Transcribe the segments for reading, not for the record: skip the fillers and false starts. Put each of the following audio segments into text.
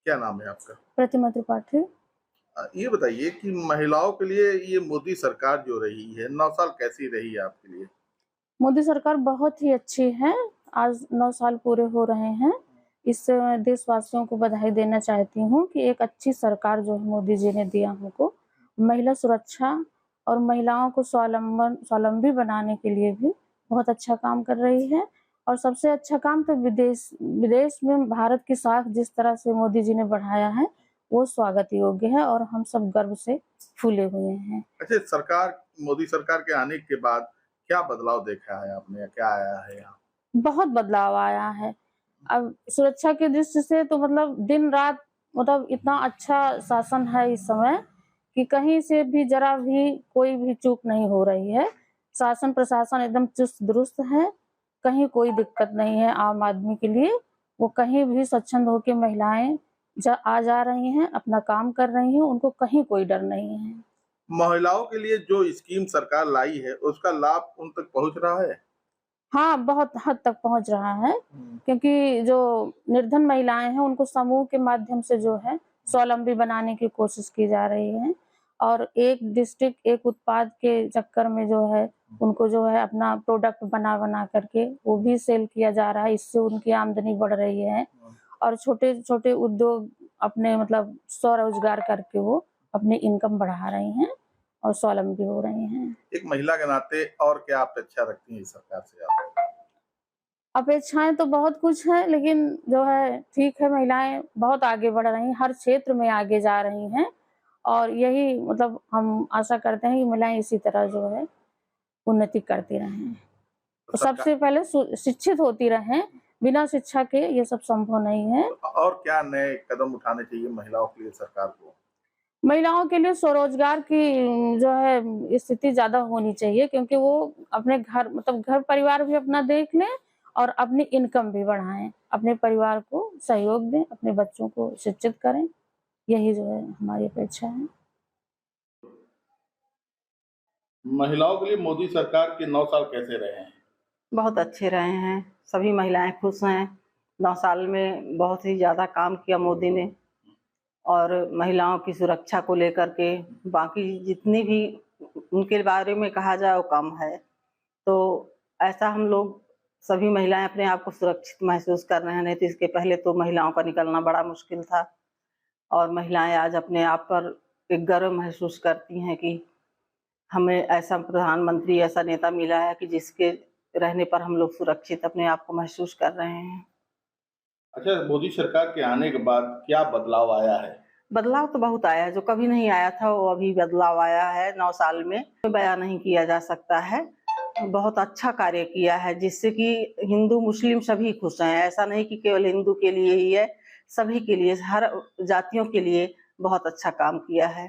क्या नाम है आपका? प्रतिमा त्रिपाठी। ये बताइए कि महिलाओं के लिए ये मोदी सरकार जो रही है, 9 साल कैसी रही है आपके लिए? मोदी सरकार बहुत ही अच्छी है। आज 9 साल पूरे हो रहे हैं। इससे मैं देशवासियों को बधाई देना चाहती हूँ कि एक अच्छी सरकार जो है मोदी जी ने दिया हमको। महिला सुरक्षा और महिलाओं को स्वावलंबी बनाने के लिए भी बहुत अच्छा काम कर रही है। और सबसे अच्छा काम तो विदेश में भारत की साख जिस तरह से मोदी जी ने बढ़ाया है, वो स्वागत योग्य है और हम सब गर्व से फूले हुए हैं। अच्छा, मोदी सरकार के आने के बाद क्या बदलाव देखा है आपने या क्या आया है यहाँ? बहुत बदलाव आया है। अब सुरक्षा की दृष्टि से तो मतलब दिन-रात मतलब इतना अच्छा शासन है इस समय कि कहीं से भी ज़रा भी कोई भी चूक नहीं हो रही है। शासन प्रशासन एकदम चुस्त-दुरुस्त है, कहीं कोई दिक्कत नहीं है आम आदमी के लिए। वो कहीं भी स्वच्छंद होके महिलाएँ आ जा रही हैं, अपना काम कर रही हैं, उनको कहीं कोई डर नहीं है। महिलाओं के लिए जो स्कीम सरकार लाई है, उसका लाभ उन तक पहुँच रहा है? हाँ, बहुत हद तक पहुँच रहा है, क्योंकि जो निर्धन महिलाएँ हैं, उनको समूह के माध्यम से जो है स्वावलंबी बनाने की कोशिश की जा रही है और एक डिस्ट्रिक्ट एक उत्पाद के चक्कर में जो है, उनको जो है अपना प्रोडक्ट बना-बना करके वो भी सेल किया जा रहा है, इससे उनकी आमदनी बढ़ रही है और छोटे-छोटे उद्योग अपने मतलब स्वरोजगार करके वो अपनी इनकम बढ़ा रही हैं और स्वावलंबी हो रही हैं। एक महिला के नाते और क्या अपेक्षा रखती हैं इस सरकार से आप? अपेक्षाएँ तो बहुत कुछ हैं, लेकिन जो है ठीक है, महिलाएँ बहुत आगे बढ़ रही हैं, हर क्षेत्र में आगे जा रही हैं और यही मतलब हम आशा करते हैं कि महिलाएँ इसी तरह जो है उन्नति करती रहें। तो सरकार सबसे पहले शिक्षित होती रहें, बिना शिक्षा के ये सब संभव नहीं है। और क्या नए कदम उठाने चाहिए महिलाओं के लिए सरकार को? महिलाओं के लिए स्वरोजगार की जो है स्थिति ज़्यादा होनी चाहिए, क्योंकि वो अपने घर मतलब घर परिवार भी अपना देख लें और अपनी इनकम भी बढ़ाएँ, अपने परिवार को सहयोग दें, अपने बच्चों को शिक्षित करें, यही जो है हमारी अपेक्षा है। महिलाओं के लिए मोदी सरकार के 9 साल कैसे रहे हैं? बहुत अच्छे रहे हैं, सभी महिलाएँ खुश हैं। 9 साल में बहुत ही ज़्यादा काम किया मोदी ने और महिलाओं की सुरक्षा को लेकर के बाकी जितनी भी उनके बारे में कहा जाए वो कम है। तो ऐसा हम लोग सभी महिलाएँ अपने आप को सुरक्षित महसूस कर रहे हैं, नहीं तो इसके पहले तो महिलाओं का निकलना बड़ा मुश्किल था और महिलाएँ आज अपने आप पर एक गर्व महसूस करती हैं कि हमें ऐसा प्रधानमंत्री, ऐसा नेता मिला है कि जिसके रहने पर हम लोग सुरक्षित अपने आप को महसूस कर रहे हैं। अच्छा, मोदी सरकार के आने के बाद क्या बदलाव आया है? बदलाव तो बहुत आया है, जो कभी नहीं आया था वो अभी बदलाव आया है 9 साल में, बयान नहीं किया जा सकता है। बहुत अच्छा कार्य किया है जिससे कि हिंदू मुस्लिम सभी खुश हैं, ऐसा नहीं कि केवल हिंदू के लिए ही है, सभी के लिए, हर जातियों के लिए बहुत अच्छा काम किया है।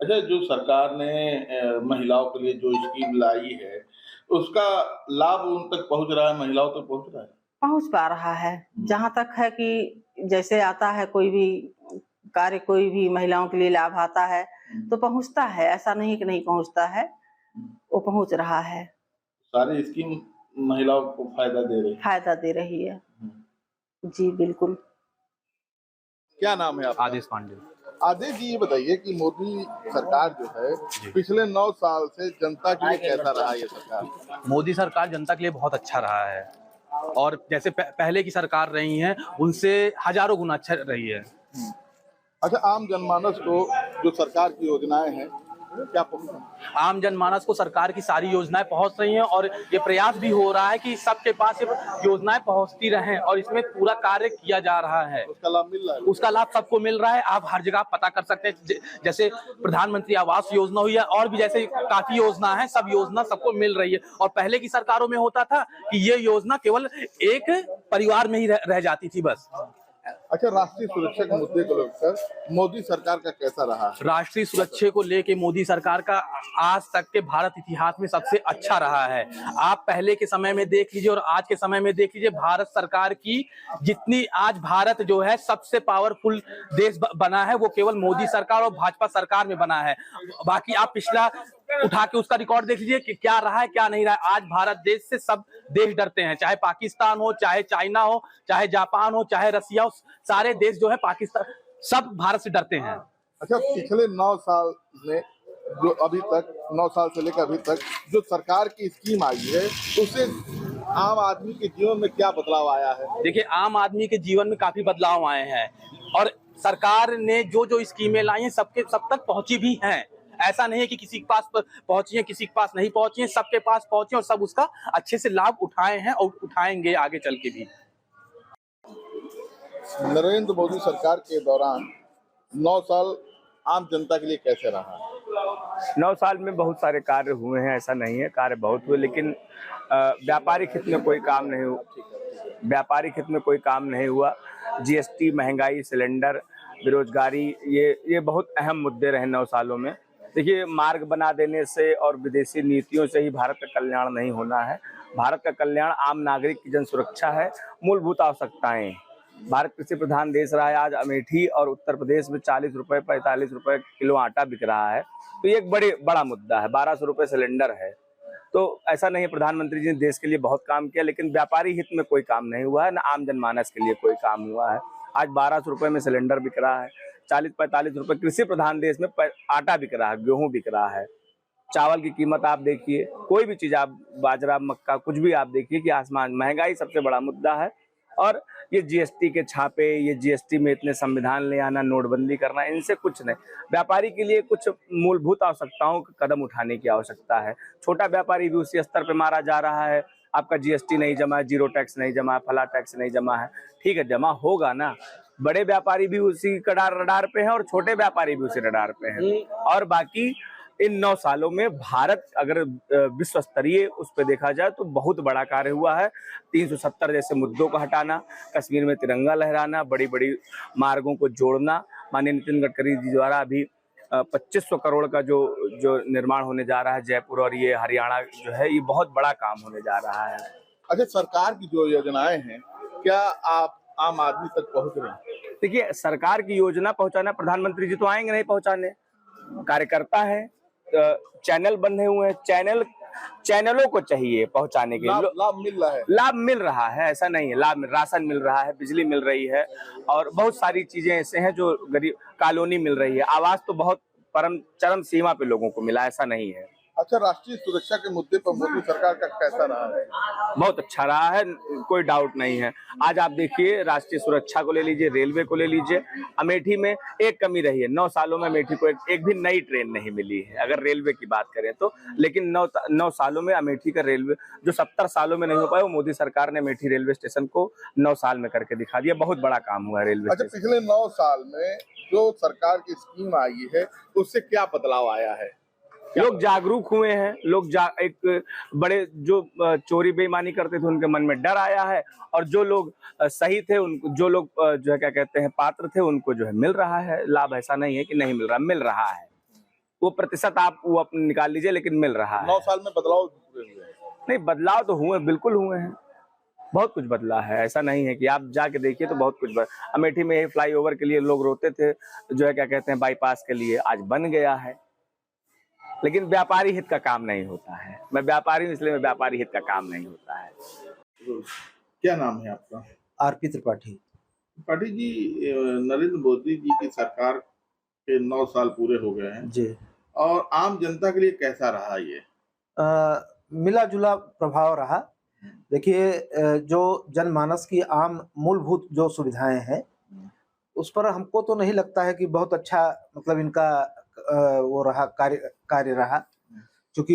अच्छा, जो सरकार ने महिलाओं के लिए जो स्कीम लाई है, उसका लाभ उन तक पहुँच रहा है, महिलाओं तक पहुँच रहा है? पहुँच पा रहा है, जहाँ तक है कि जैसे आता है कोई भी कार्य, कोई भी महिलाओं के लिए लाभ आता है, तो पहुँचता है, ऐसा नहीं कि नहीं पहुँचता है, वो पहुँच रहा है। सारी स्कीम महिलाओं को फ़ायदा दे रही है। फ़ायदा दे रही है। जी, बिल्कुल। क्या नाम है आपका? आदेश पांडे। आदेश जी, ये बताइए कि मोदी सरकार जो है पिछले 9 साल से जनता के लिए कैसा रहा ये सरकार? मोदी सरकार जनता के लिए बहुत अच्छा रहा है और जैसे पहले की सरकार रही है उनसे हजारों गुना अच्छा रही है। अच्छा, आम जनमानस को जो सरकार की योजनाएं हैं क्या पहुंचा? आम जनमानस को सरकार की सारी योजनाएं पहुंच रही हैं और ये प्रयास भी हो रहा है कि सबके पास ये योजनाएं पहुंचती रहें और इसमें पूरा कार्य किया जा रहा है। उसका लाभ मिल रहा है? उसका लाभ सबको मिल रहा है। आप हर जगह पता कर सकते हैं, जैसे प्रधानमंत्री आवास योजना हुई है और भी जैसे काफी योजना है, सब योजना सबको मिल रही है। और पहले की सरकारों में होता था कि ये योजना केवल एक परिवार में ही रह जाती थी बस। अच्छा, राष्ट्रीय सुरक्षा के मुद्दे को लेकर मोदी सरकार का कैसा रहा? राष्ट्रीय सुरक्षा को लेके मोदी सरकार का आज तक के भारत इतिहास में सबसे अच्छा रहा है। आप पहले के समय में देख लीजिए और आज के समय में देख लीजिए, भारत सरकार की जितनी आज भारत जो है सबसे पावरफुल देश बना है वो केवल मोदी सरकार और भाजपा सरकार में बना है। बाकी आप पिछला उठा के उसका रिकॉर्ड देख लीजिए कि क्या रहा है क्या नहीं रहा है। आज भारत देश से सब देश डरते हैं, चाहे पाकिस्तान हो, चाहे चाइना हो, चाहे जापान हो, चाहे रसिया हो, सारे देश जो है पाकिस्तान सब भारत से डरते हैं। अच्छा, पिछले 9 साल में जो अभी तक 9 साल से लेकर अभी तक जो सरकार की स्कीम आई है, उससे आम आदमी के जीवन में क्या बदलाव आया है? देखिए, आम आदमी के जीवन में काफी बदलाव आए हैं और सरकार ने जो जो स्कीमें लाई हैं सब तक पहुंची भी हैं। ऐसा नहीं है कि किसी के पास पहुंची है, किसी के पास नहीं पहुंची है, सबके पास पहुंचे और सब उसका अच्छे से लाभ उठाए हैं और उठाएंगे आगे चल के भी। नरेंद्र मोदी सरकार के दौरान 9 साल आम जनता के लिए कैसे रहा? 9 साल में बहुत सारे कार्य हुए हैं, ऐसा नहीं है, कार्य बहुत हुए, लेकिन व्यापारिक हित में कोई काम नहीं हुआ। व्यापारिक हित में कोई काम नहीं हुआ। जीएसटी, महंगाई, सिलेंडर, बेरोजगारी, ये बहुत अहम मुद्दे रहे 9 सालों में। देखिए, मार्ग बना देने से और विदेशी नीतियों से ही भारत का कल्याण नहीं होना है। भारत का कल्याण आम नागरिक की जन सुरक्षा है, मूलभूत आवश्यकताएं। भारत कृषि प्रधान देश रहा है। आज अमेठी और उत्तर प्रदेश में 40 रुपए 45 रुपए किलो आटा बिक रहा है, तो ये एक बड़ा मुद्दा है। 1200 रुपए सिलेंडर है। तो ऐसा नहीं है, प्रधानमंत्री जी ने देश के लिए बहुत काम किया, लेकिन व्यापारी हित में कोई काम नहीं हुआ है, ना आम जनमानस के लिए कोई काम हुआ है। आज 1200 रुपए में सिलेंडर बिक रहा है, 40-45 रुपए कृषि प्रधान देश में आटा बिक रहा है, गेहूं बिक रहा है। चावल की कीमत आप देखिए, कोई भी चीज आप, बाजरा, मक्का, कुछ भी आप देखिए कि आसमान। महंगाई सबसे बड़ा मुद्दा है। और ये जीएसटी के छापे, ये जीएसटी में इतने संविधान ले आना, नोटबंदी करना, इनसे कुछ नहीं। व्यापारी के लिए कुछ मूलभूत आवश्यकताओं का कदम उठाने की आवश्यकता है। छोटा व्यापारी भी उसी स्तर पे मारा जा रहा है। आपका जीएसटी नहीं जमा है, जीरो टैक्स नहीं जमा है, फला टैक्स नहीं जमा है। ठीक है, जमा होगा ना। बड़े व्यापारी भी उसी रडार पे हैं और छोटे व्यापारी भी उसी रडार पे हैं। और बाकी इन 9 सालों में भारत अगर विश्व स्तरीय उस पर देखा जाए तो बहुत बड़ा कार्य हुआ है। 370 जैसे मुद्दों को हटाना, कश्मीर में तिरंगा लहराना, बड़ी बड़ी मार्गों को जोड़ना। माननीय नितिन गडकरी जी द्वारा अभी 2500 करोड़ का जो निर्माण होने जा रहा है जयपुर और ये हरियाणा जो है, ये बहुत बड़ा काम होने जा रहा है। अच्छा, सरकार की जो योजनाएं हैं, क्या आप आम आदमी तक पहुंच रही हैं? देखिए, सरकार की योजना पहुंचाना, प्रधानमंत्री जी तो आएंगे नहीं पहुंचाने, कार्यकर्ता है, चैनल बंधे हुए हैं, चैनलों को चाहिए पहुंचाने के लिए। लाभ मिल रहा है, लाभ मिल रहा है, ऐसा नहीं है। लाभ, राशन मिल रहा है, बिजली मिल रही है और बहुत सारी चीजें ऐसे हैं जो गरीब, कॉलोनी मिल रही है। आवास तो बहुत चरम सीमा पे लोगों को मिला, ऐसा नहीं है। अच्छा, राष्ट्रीय सुरक्षा के मुद्दे पर मोदी सरकार का कैसा रहा है? बहुत अच्छा रहा है, कोई डाउट नहीं है। आज आप देखिए, राष्ट्रीय सुरक्षा को ले लीजिए, रेलवे को ले लीजिए। अमेठी में एक कमी रही है, 9 सालों में अमेठी को एक भी नई ट्रेन नहीं मिली है, अगर रेलवे की बात करें तो। लेकिन 9 सालों में अमेठी का रेलवे, जो 70 सालों में नहीं हो पाया, वो मोदी सरकार ने अमेठी रेलवे स्टेशन को 9 साल में करके दिखा दिया। बहुत बड़ा काम हुआ है रेलवे। अच्छा, पिछले 9 साल में जो सरकार की स्कीम आई है, उससे क्या बदलाव आया है? लोग जागरूक हुए हैं। एक बड़े जो चोरी बेईमानी करते थे उनके मन में डर आया है, और जो लोग सही थे, उनको, जो लोग जो है क्या कहते हैं पात्र थे, उनको जो है मिल रहा है लाभ। ऐसा नहीं है कि नहीं मिल रहा है। वो प्रतिशत आप वो अपने निकाल लीजिए, लेकिन मिल रहा है। 9 साल में बदलाव हुए हैं? नहीं, बदलाव तो हुए, बिल्कुल हुए हैं। बहुत कुछ बदला है, ऐसा नहीं है कि आप जाके देखिए तो बहुत कुछ अमेठी में फ्लाईओवर के लिए लोग रोते थे, जो है क्या कहते हैं बाईपास के लिए, आज बन गया है। लेकिन व्यापारी हित का काम नहीं होता है। मैं व्यापारी हूँ, इसलिए मैं व्यापारी हित का काम नहीं होता है। क्या नाम है आपका? आरपी त्रिपाठी। त्रिपाठी जी, नरेंद्र मोदी जी की सरकार के 9 साल पूरे हो गए हैं जी, और आम जनता के लिए कैसा रहा ये? मिला जुला प्रभाव रहा। देखिए, जो जनमानस की आम मूलभूत जो सुविधाएं हैं, उस पर हमको तो नहीं लगता है कि बहुत अच्छा, मतलब इनका वो रहा, कार्य रहा। क्योंकि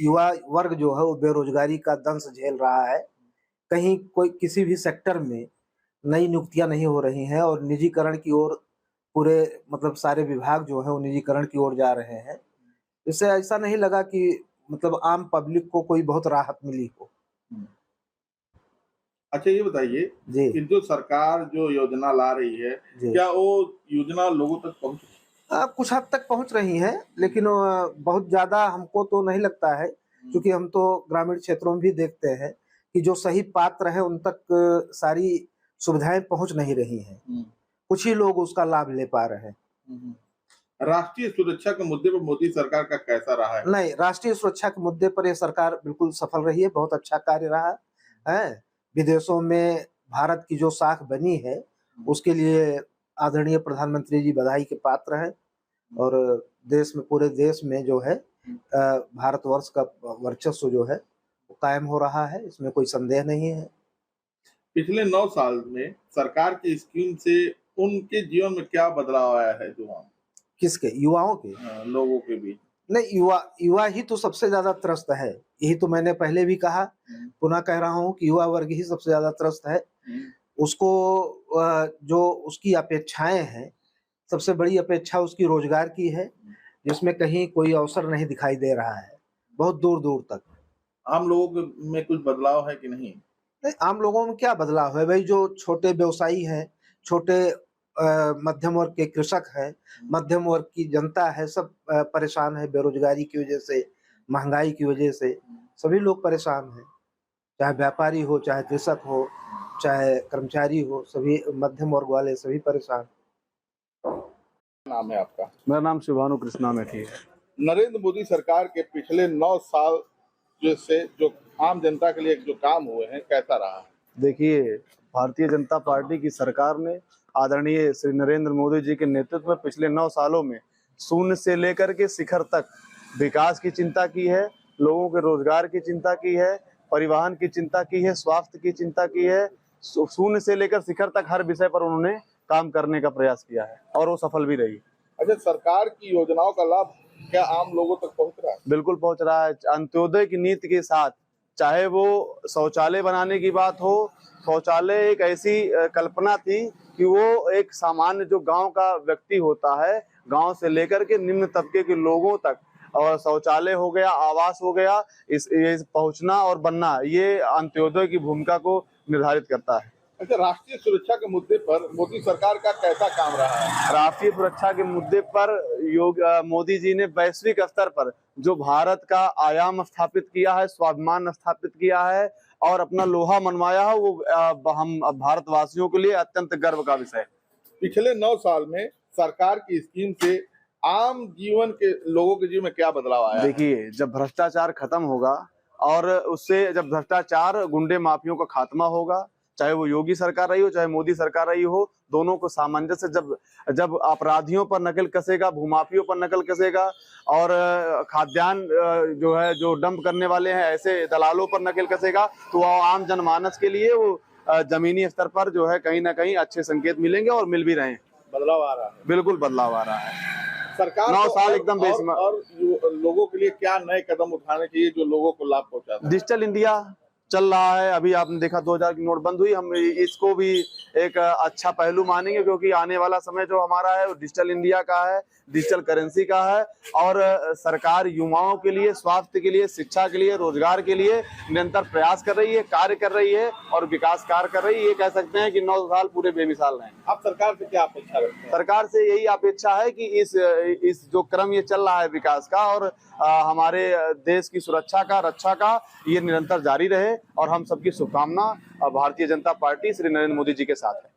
युवा वर्ग जो है वो बेरोजगारी का दंश झेल रहा है। कहीं कोई किसी भी सेक्टर में नई नियुक्तियां नहीं हो रही हैं और निजीकरण की ओर पूरे, मतलब सारे विभाग जो है वो निजीकरण की ओर जा रहे हैं। इससे ऐसा नहीं लगा कि मतलब आम पब्लिक को कोई बहुत राहत मिली हो। अच्छा, ये बताइए जी कि जो सरकार जो योजना ला रही है, क्या वो योजना लोगों तक पहुंच? कुछ हद तक पहुंच रही हैं, लेकिन बहुत ज्यादा हमको तो नहीं लगता है, क्योंकि हम तो ग्रामीण क्षेत्रों में भी देखते हैं कि जो सही पात्र है उन तक सारी सुविधाएं पहुंच नहीं रही हैं। कुछ ही लोग उसका लाभ ले पा रहे हैं। राष्ट्रीय सुरक्षा के मुद्दे पर मोदी सरकार का कैसा रहा है? नहीं, राष्ट्रीय सुरक्षा के मुद्दे पर यह सरकार बिल्कुल सफल रही है, बहुत अच्छा कार्य रहा है। विदेशों में भारत की जो साख बनी है, उसके लिए आदरणीय प्रधानमंत्री जी बधाई के पात्र हैं और देश में, पूरे देश में जो है भारतवर्ष का वर्चस्व जो है वो कायम हो रहा है, इसमें कोई संदेह नहीं है। पिछले 9 साल में सरकार की स्कीम से उनके जीवन में क्या बदलाव आया है? किसके? युवाओं के? लोगों के भी? नहीं, युवा ही तो सबसे ज्यादा त्रस्त है। यही तो मैंने पहले भी कहा, पुनः कह रहा हूँ कि युवा वर्ग ही सबसे ज्यादा त्रस्त है। उसको जो उसकी अपेक्षाएं हैं, सबसे बड़ी अपेक्षा उसकी रोजगार की है, जिसमें कहीं कोई अवसर नहीं दिखाई दे रहा है, बहुत दूर दूर तक। आम लोगों में कुछ बदलाव है कि नहीं? नहीं, आम लोगों में क्या बदलाव है भाई? जो छोटे व्यवसायी हैं, छोटे मध्यम वर्ग के कृषक है, मध्यम वर्ग की जनता है, सब परेशान है बेरोजगारी की वजह से, महंगाई की वजह से। सभी लोग परेशान हैं, चाहे व्यापारी हो, चाहे कृषक हो, चाहे कर्मचारी हो, सभी मध्यम वर्ग वाले सभी परेशान। नाम है आपका? मेरा नाम शिवानु कृष्णा मेठी है। नरेंद्र मोदी सरकार के पिछले 9 साल से जो आम जनता के लिए जो काम हुए हैं, कैसा रहा? देखिए, भारतीय जनता पार्टी की सरकार ने आदरणीय श्री नरेंद्र मोदी जी के नेतृत्व में पिछले 9 सालों में शून्य से लेकर के शिखर तक विकास की चिंता की है, लोगों के रोजगार की चिंता की है, परिवहन की चिंता की है, स्वास्थ्य की चिंता की है। शून्य से लेकर शिखर तक हर विषय पर उन्होंने काम करने का प्रयास किया है और वो सफल भी रही। अच्छा, सरकार की योजनाओं का लाभ क्या आम लोगों तक पहुंच रहा है? बिल्कुल पहुंच रहा है। अंत्योदय की नीति के साथ, चाहे वो शौचालय बनाने की बात हो, शौचालय एक ऐसी कल्पना थी कि वो एक सामान्य जो गांव का व्यक्ति होता है, गांव से लेकर के निम्न तबके के लोगों तक, और शौचालय हो गया, आवास हो गया, ये पहुंचना और बनना, ये अंत्योदय की भूमिका को निर्धारित करता है। अच्छा, राष्ट्रीय सुरक्षा के मुद्दे पर मोदी सरकार का कैसा काम रहा है? राष्ट्रीय सुरक्षा के मुद्दे पर मोदी जी ने वैश्विक स्तर पर जो भारत का आयाम स्थापित किया है, स्वाभिमान स्थापित किया है और अपना लोहा मनवाया है, वो हम भारतवासियों के लिए अत्यंत गर्व का विषय है। पिछले 9 साल में सरकार की स्कीम से आम जीवन के लोगों के जीवन में क्या बदलाव आया? देखिए, जब भ्रष्टाचार खत्म होगा और उससे जब भ्रष्टाचार, गुंडे माफियों का खात्मा होगा, चाहे वो योगी सरकार रही हो, चाहे मोदी सरकार रही हो, दोनों को सामंजस्य, जब अपराधियों पर नकल कसेगा, भूमाफियों पर नकल कसेगा और खाद्यान्न जो है, जो डंप करने वाले हैं, ऐसे दलालों पर नकल कसेगा, तो आम जनमानस के लिए वो जमीनी स्तर पर जो है कहीं ना कहीं अच्छे संकेत मिलेंगे और मिल भी रहे हैं। बदलाव आ रहा है? बिल्कुल बदलाव आ रहा है। सरकार 9 साल एकदम बेशुमार। और लोगों के लिए क्या नए कदम उठाने चाहिए जो लोगों को लाभ पहुंचाता है? डिजिटल इंडिया चल रहा है, अभी आपने देखा 2000 की नोटबंदी हुई, हम इसको भी एक अच्छा पहलू मानेंगे, क्योंकि आने वाला समय जो हमारा है वो डिजिटल इंडिया का है, डिजिटल करेंसी का है और सरकार युवाओं के लिए, स्वास्थ्य के लिए, शिक्षा के लिए, रोजगार के लिए निरंतर प्रयास कर रही है, कार्य कर रही है और विकास कार्य कर रही है। ये कह सकते हैं कि 9 साल पूरे बेमिसाल रहे। आप सरकार से क्या अपेक्षा रखते हैं? सरकार से यही अपेक्षा है कि इस जो क्रम ये चल रहा है विकास का और हमारे देश की सुरक्षा का, रक्षा का, ये निरंतर जारी रहे और हम सबकी शुभकामना भारतीय जनता पार्टी श्री नरेंद्र मोदी जी के साथ है।